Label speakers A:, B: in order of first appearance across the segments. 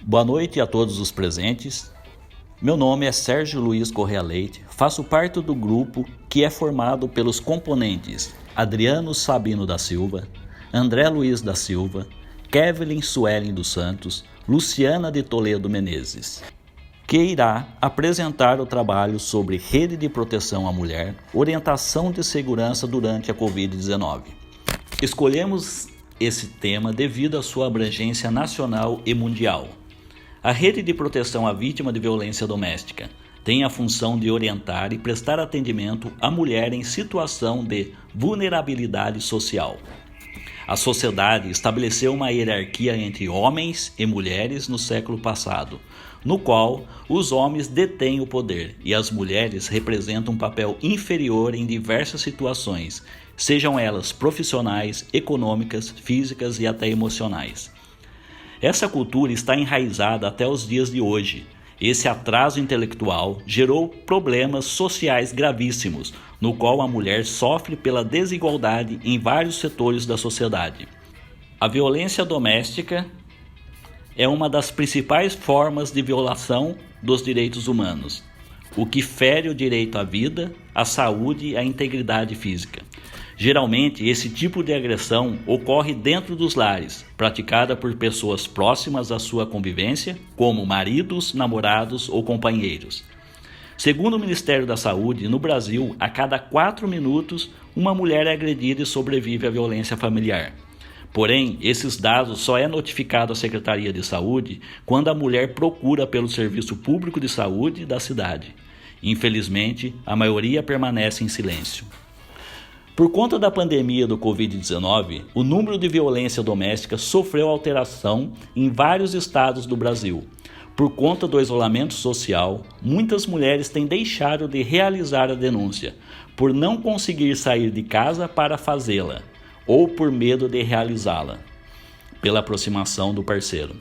A: Boa noite a todos os presentes. Meu nome é Sérgio Luiz Correa Leite, faço parte do grupo que é formado pelos componentes Adriano Sabino da Silva, André Luiz da Silva, Kevin Suelen dos Santos, Luciana de Toledo Menezes, que irá apresentar o trabalho sobre rede de proteção à mulher, orientação de segurança durante a Covid-19. Escolhemos esse tema devido à sua abrangência nacional e mundial. A rede de proteção à vítima de violência doméstica tem a função de orientar e prestar atendimento à mulher em situação de vulnerabilidade social. A sociedade estabeleceu uma hierarquia entre homens e mulheres no século passado, no qual os homens detêm o poder e as mulheres representam um papel inferior em diversas situações, sejam elas profissionais, econômicas, físicas e até emocionais. Essa cultura está enraizada até os dias de hoje. Esse atraso intelectual gerou problemas sociais gravíssimos, no qual a mulher sofre pela desigualdade em vários setores da sociedade. A violência doméstica é uma das principais formas de violação dos direitos humanos, o que fere o direito à vida, à saúde e à integridade física. Geralmente, esse tipo de agressão ocorre dentro dos lares, praticada por pessoas próximas à sua convivência, como maridos, namorados ou companheiros. Segundo o Ministério da Saúde, no Brasil, a cada 4 minutos, uma mulher é agredida e sobrevive à violência familiar. Porém, esses dados só é notificado à Secretaria de Saúde quando a mulher procura pelo Serviço Público de Saúde da cidade. Infelizmente, a maioria permanece em silêncio. Por conta da pandemia do Covid-19, o número de violência doméstica sofreu alteração em vários estados do Brasil. Por conta do isolamento social, muitas mulheres têm deixado de realizar a denúncia, por não conseguir sair de casa para fazê-la, ou por medo de realizá-la, pela aproximação do parceiro.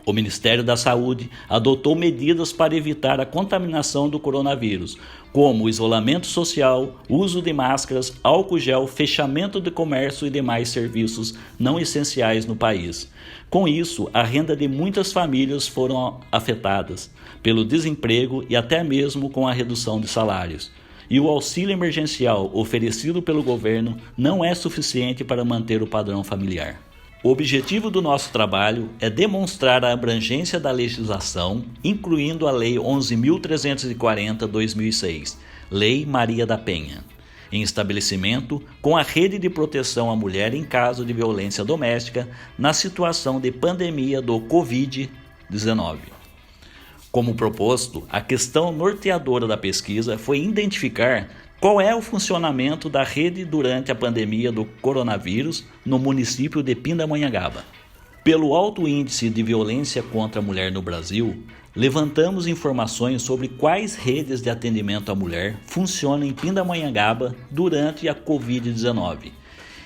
A: O Ministério da Saúde adotou medidas para evitar a contaminação do coronavírus, como isolamento social, uso de máscaras, álcool gel, fechamento de comércio e demais serviços não essenciais no país. Com isso, a renda de muitas famílias foram afetadas pelo desemprego e até mesmo com a redução de salários. E o auxílio emergencial oferecido pelo governo não é suficiente para manter o padrão familiar. O objetivo do nosso trabalho é demonstrar a abrangência da legislação, incluindo a Lei 11.340/2006, Lei Maria da Penha, em estabelecimento com a rede de proteção à mulher em caso de violência doméstica na situação de pandemia do Covid-19. Como proposto, a questão norteadora da pesquisa foi identificar qual é o funcionamento da rede durante a pandemia do coronavírus no município de Pindamonhangaba. Pelo alto índice de violência contra a mulher no Brasil, levantamos informações sobre quais redes de atendimento à mulher funcionam em Pindamonhangaba durante a Covid-19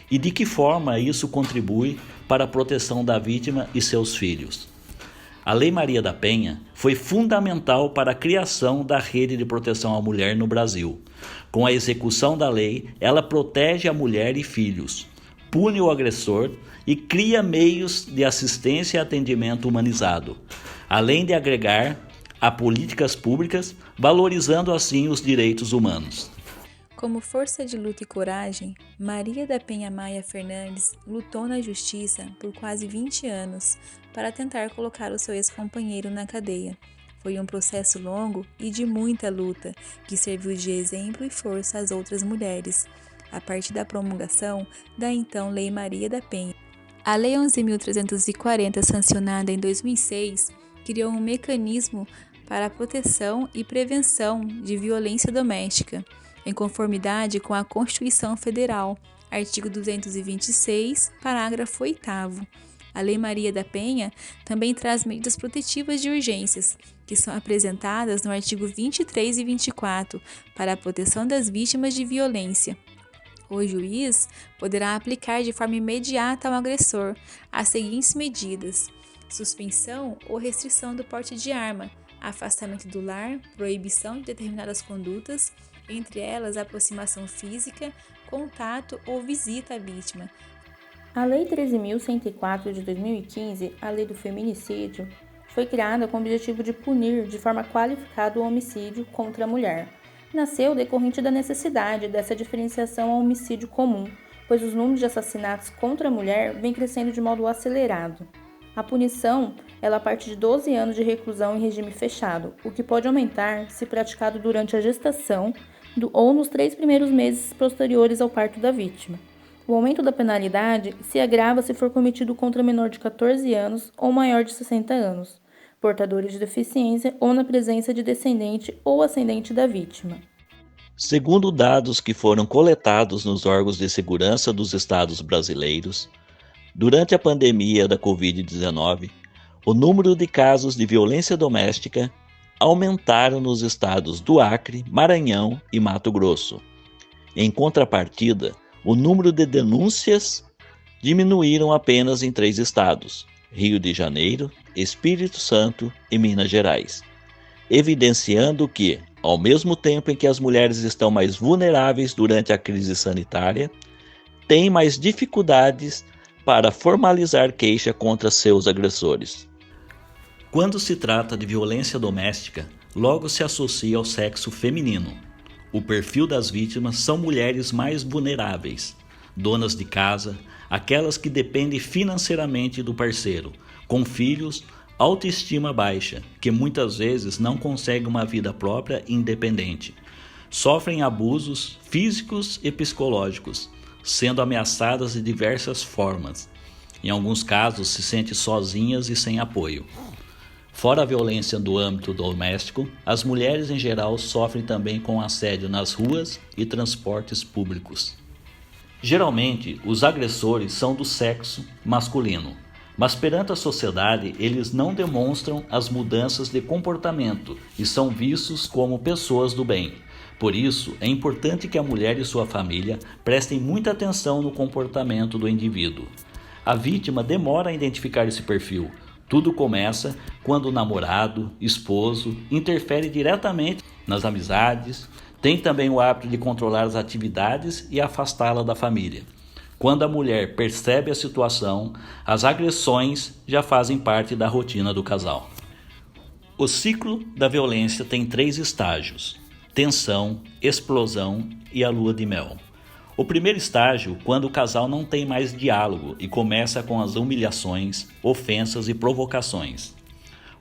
A: e de que forma isso contribui para a proteção da vítima e seus filhos. A Lei Maria da Penha foi fundamental para a criação da rede de proteção à mulher no Brasil. Com a execução da lei, ela protege a mulher e filhos, pune o agressor e cria meios de assistência e atendimento humanizado, além de agregar a políticas públicas, valorizando assim os direitos humanos.
B: Como força de luta e coragem, Maria da Penha Maia Fernandes lutou na justiça por quase 20 anos para tentar colocar o seu ex-companheiro na cadeia. Foi um processo longo e de muita luta, que serviu de exemplo e força às outras mulheres, a partir da promulgação da então Lei Maria da Penha. A Lei 11.340, sancionada em 2006, criou um mecanismo para a proteção e prevenção de violência doméstica, em conformidade com a Constituição Federal, artigo 226, parágrafo 8º. A Lei Maria da Penha também traz medidas protetivas de urgências, que são apresentadas no artigo 23 e 24, para a proteção das vítimas de violência. O juiz poderá aplicar de forma imediata ao agressor as seguintes medidas: suspensão ou restrição do porte de arma, afastamento do lar, proibição de determinadas condutas, entre elas aproximação física, contato ou visita à vítima.
C: A Lei 13.104 de 2015, a Lei do Feminicídio, foi criada com o objetivo de punir de forma qualificada o homicídio contra a mulher. Nasceu decorrente da necessidade dessa diferenciação ao homicídio comum, pois os números de assassinatos contra a mulher vêm crescendo de modo acelerado. A punição ela parte de 12 anos de reclusão em regime fechado, o que pode aumentar se praticado durante a gestação ou nos 3 primeiros meses posteriores ao parto da vítima. O aumento da penalidade se agrava se for cometido contra menor de 14 anos ou maior de 60 anos, portadores de deficiência ou na presença de descendente ou ascendente da vítima.
A: Segundo dados que foram coletados nos órgãos de segurança dos estados brasileiros, durante a pandemia da Covid-19, o número de casos de violência doméstica aumentaram nos estados do Acre, Maranhão e Mato Grosso. Em contrapartida, o número de denúncias diminuíram apenas em 3 estados, Rio de Janeiro, Espírito Santo e Minas Gerais, evidenciando que, ao mesmo tempo em que as mulheres estão mais vulneráveis durante a crise sanitária, têm mais dificuldades para formalizar queixa contra seus agressores. Quando se trata de violência doméstica, logo se associa ao sexo feminino. O perfil das vítimas são mulheres mais vulneráveis, donas de casa, aquelas que dependem financeiramente do parceiro, com filhos, autoestima baixa, que muitas vezes não conseguem uma vida própria e independente. Sofrem abusos físicos e psicológicos, sendo ameaçadas de diversas formas. Em alguns casos, se sentem sozinhas e sem apoio. Fora a violência do âmbito doméstico, as mulheres em geral sofrem também com assédio nas ruas e transportes públicos. Geralmente, os agressores são do sexo masculino, mas perante a sociedade eles não demonstram as mudanças de comportamento e são vistos como pessoas do bem. Por isso, é importante que a mulher e sua família prestem muita atenção no comportamento do indivíduo. A vítima demora a identificar esse perfil. Tudo começa quando o namorado, esposo, interfere diretamente nas amizades, tem também o hábito de controlar as atividades e afastá-la da família. Quando a mulher percebe a situação, as agressões já fazem parte da rotina do casal. O ciclo da violência tem 3 estágios: tensão, explosão e a lua de mel. O primeiro estágio, quando o casal não tem mais diálogo e começa com as humilhações, ofensas e provocações.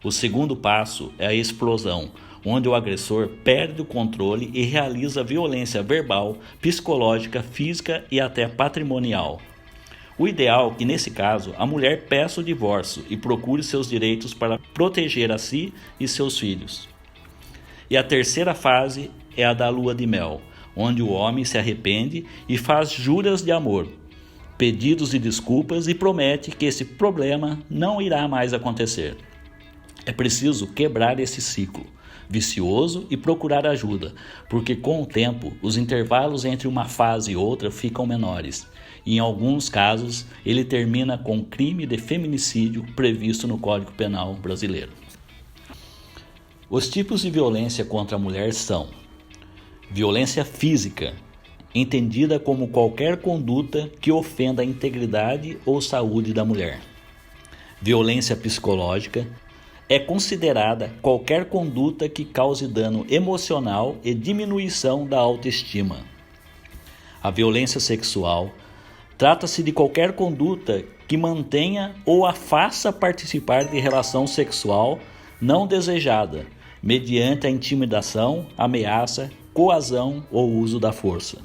A: O segundo passo é a explosão, onde o agressor perde o controle e realiza violência verbal, psicológica, física e até patrimonial. O ideal é que, nesse caso, a mulher peça o divórcio e procure seus direitos para proteger a si e seus filhos. E a terceira fase é a da lua de mel, onde o homem se arrepende e faz juras de amor, pedidos de desculpas e promete que esse problema não irá mais acontecer. É preciso quebrar esse ciclo vicioso e procurar ajuda, porque com o tempo os intervalos entre uma fase e outra ficam menores, e em alguns casos ele termina com crime de feminicídio previsto no Código Penal brasileiro. Os tipos de violência contra a mulher são: violência física, entendida como qualquer conduta que ofenda a integridade ou saúde da mulher. Violência psicológica é considerada qualquer conduta que cause dano emocional e diminuição da autoestima. A violência sexual trata-se de qualquer conduta que mantenha ou a faça participar de relação sexual não desejada, mediante a intimidação, ameaça, coação ou uso da força.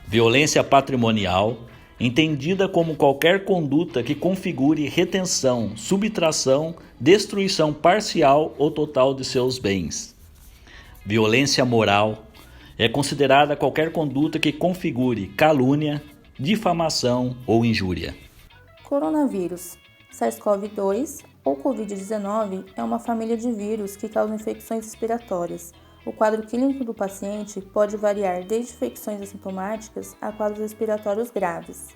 A: Violência patrimonial, entendida como qualquer conduta que configure retenção, subtração, destruição parcial ou total de seus bens. Violência moral é considerada qualquer conduta que configure calúnia, difamação ou injúria.
C: Coronavírus. SARS-CoV-2 ou Covid-19 é uma família de vírus que causam infecções respiratórias. O quadro clínico do paciente pode variar desde infecções assintomáticas a quadros respiratórios graves.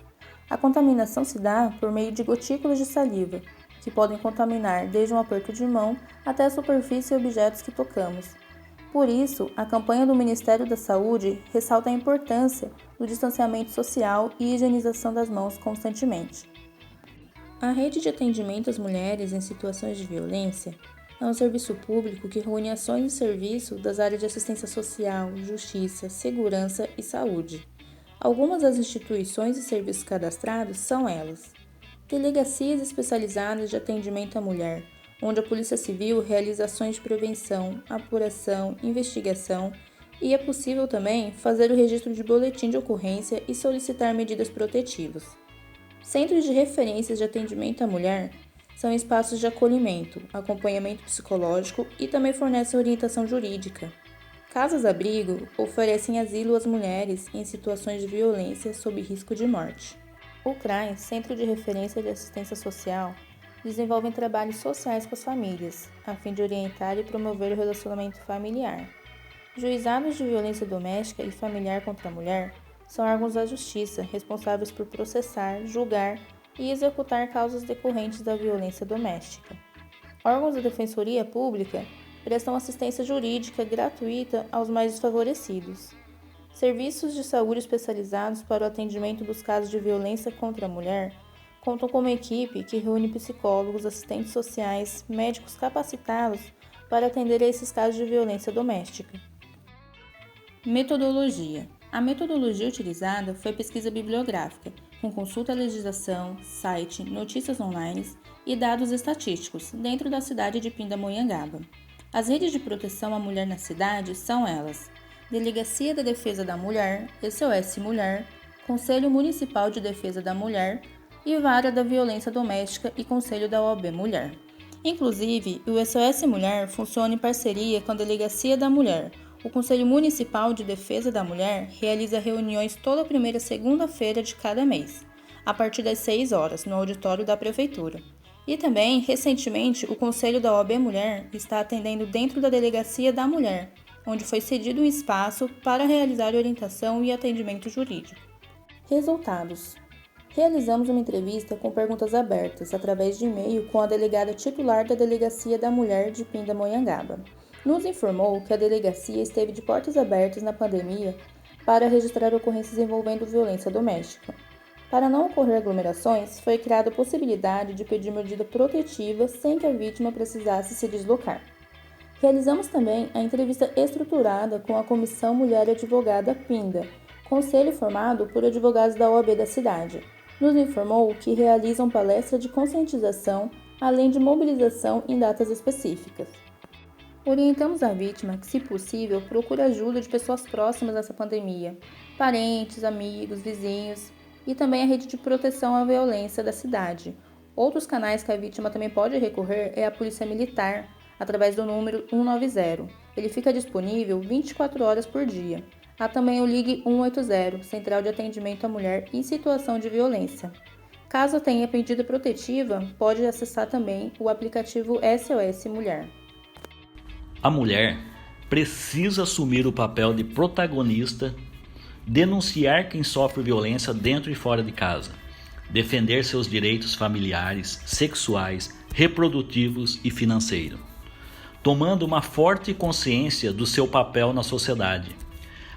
C: A contaminação se dá por meio de gotículas de saliva, que podem contaminar desde um aperto de mão até a superfície e objetos que tocamos. Por isso, a campanha do Ministério da Saúde ressalta a importância do distanciamento social e higienização das mãos constantemente. A Rede de Atendimento às Mulheres em Situações de Violência é um serviço público que reúne ações e serviços das áreas de assistência social, justiça, segurança e saúde. Algumas das instituições e serviços cadastrados são elas: delegacias especializadas de atendimento à mulher, onde a Polícia Civil realiza ações de prevenção, apuração, investigação e é possível também fazer o registro de boletim de ocorrência e solicitar medidas protetivas. Centros de referências de atendimento à mulher são espaços de acolhimento, acompanhamento psicológico e também fornecem orientação jurídica. Casas-abrigo oferecem asilo às mulheres em situações de violência sob risco de morte. O CRAS, Centro de Referência de Assistência Social, desenvolve trabalhos sociais com as famílias, a fim de orientar e promover o relacionamento familiar. Juizados de violência doméstica e familiar contra a mulher são órgãos da Justiça responsáveis por processar, julgar e executar causas decorrentes da violência doméstica. Órgãos da Defensoria Pública prestam assistência jurídica gratuita aos mais desfavorecidos. Serviços de saúde especializados para o atendimento dos casos de violência contra a mulher contam com uma equipe que reúne psicólogos, assistentes sociais, médicos capacitados para atender a esses casos de violência doméstica. Metodologia. A metodologia utilizada foi pesquisa bibliográfica, com consulta à legislação, site, notícias online e dados estatísticos, dentro da cidade de Pindamonhangaba. As redes de proteção à mulher na cidade são elas: Delegacia da Defesa da Mulher, SOS Mulher, Conselho Municipal de Defesa da Mulher e Vara da Violência Doméstica e Conselho da OAB Mulher. Inclusive, o SOS Mulher funciona em parceria com a Delegacia da Mulher. O Conselho Municipal de Defesa da Mulher realiza reuniões toda primeira segunda-feira de cada mês, a partir das 6 horas, no auditório da Prefeitura. E também, recentemente, o Conselho da OAB Mulher está atendendo dentro da Delegacia da Mulher, onde foi cedido um espaço para realizar orientação e atendimento jurídico. Resultados. Realizamos uma entrevista com perguntas abertas através de e-mail com a delegada titular da Delegacia da Mulher de Pindamonhangaba. Nos informou que a delegacia esteve de portas abertas na pandemia para registrar ocorrências envolvendo violência doméstica. Para não ocorrer aglomerações, foi criada a possibilidade de pedir medida protetiva sem que a vítima precisasse se deslocar. Realizamos também a entrevista estruturada com a Comissão Mulher Advogada Pinda, conselho formado por advogados da OAB da cidade. Nos informou que realizam palestra de conscientização, além de mobilização em datas específicas. Orientamos a vítima que, se possível, procure ajuda de pessoas próximas dessa pandemia, parentes, amigos, vizinhos e também a rede de proteção à violência da cidade. Outros canais que a vítima também pode recorrer é a Polícia Militar, através do número 190. Ele fica disponível 24 horas por dia. Há também o Ligue 180, Central de Atendimento à Mulher em Situação de Violência. Caso tenha medida protetiva, pode acessar também o aplicativo SOS Mulher.
A: A mulher precisa assumir o papel de protagonista, denunciar quem sofre violência dentro e fora de casa, defender seus direitos familiares, sexuais, reprodutivos e financeiros, tomando uma forte consciência do seu papel na sociedade.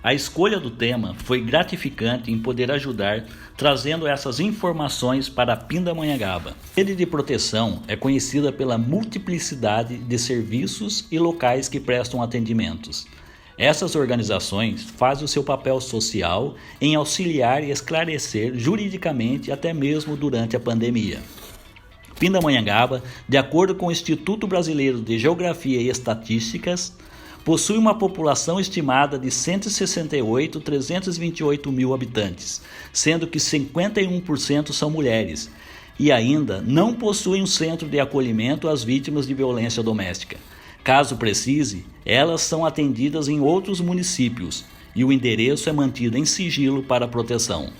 A: A escolha do tema foi gratificante em poder ajudar, trazendo essas informações para Pindamonhangaba. A rede de proteção é conhecida pela multiplicidade de serviços e locais que prestam atendimentos. Essas organizações fazem o seu papel social em auxiliar e esclarecer juridicamente até mesmo durante a pandemia. Pindamonhangaba, de acordo com o Instituto Brasileiro de Geografia e Estatísticas, possui uma população estimada de 168.328 mil habitantes, sendo que 51% são mulheres, e ainda não possui um centro de acolhimento às vítimas de violência doméstica. Caso precise, elas são atendidas em outros municípios e o endereço é mantido em sigilo para proteção.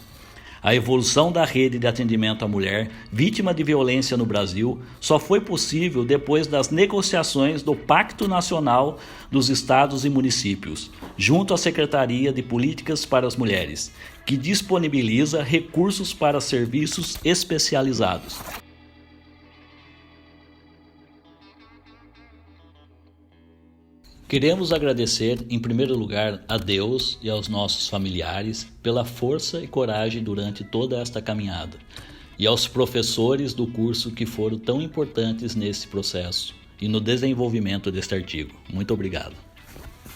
A: A evolução da rede de atendimento à mulher vítima de violência no Brasil só foi possível depois das negociações do Pacto Nacional dos Estados e Municípios, junto à Secretaria de Políticas para as Mulheres, que disponibiliza recursos para serviços especializados. Queremos agradecer, em primeiro lugar, a Deus e aos nossos familiares pela força e coragem durante toda esta caminhada. e aos professores do curso que foram tão importantes nesse processo e no desenvolvimento deste artigo. Muito obrigado.